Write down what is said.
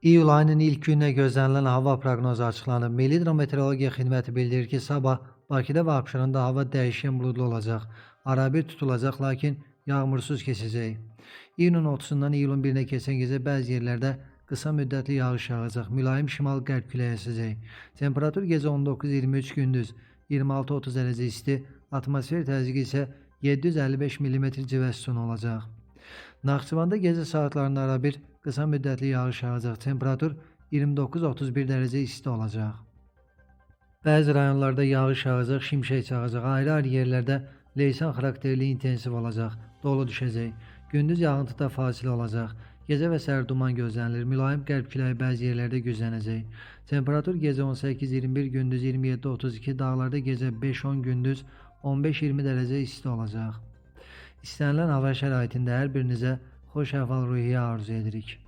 İyul ayının ilk gününe gözlənilən hava proqnozu açıqlanıb. Milli Hidrometeorologiya Xidməti bildirir ki, sabah Bakıda və Abşeronda hava dəyişkən buludlu olacaq. Arabir tutulacaq, lakin yağmursuz keçəcək. İyunun 30-dan iyulun 1-nə keçən gecə bəzi yerlərdə qısa müddətli yağış yağacaq. Mülayim şimal-qərb küləyi əsəcək. Temperatur gecə 19-23, gündüz 26-30 dərəcə isti, atmosfer təzyiqi isə 755 mm civə sütunu olacaq. Naxçıvanda gecə saatlarında arabir qısa müddətli yağış yağacaq. Temperatur 29-31 dərəcə isti olacaq. Bəzi rayonlarda yağış yağacaq, şimşək çağacaq. Ayrı-ayrı yerlərdə leysan xarakterli intensiv olacaq. Dolu düşəcək. Gündüz yağıntıda fasilə olacaq. Gecə və səhər duman gözlənilir. Mülayim qərb küləyi bəzi yerlərdə güclənəcək. Temperatur gecə 18-21, gündüz 27-32, dağlarda gecə 5-10, gündüz 15-20 dərəcə isti olacaq. İstənilən hava şəraitində hər birinizə xoş əhval-ruhiyyə arzu edirik.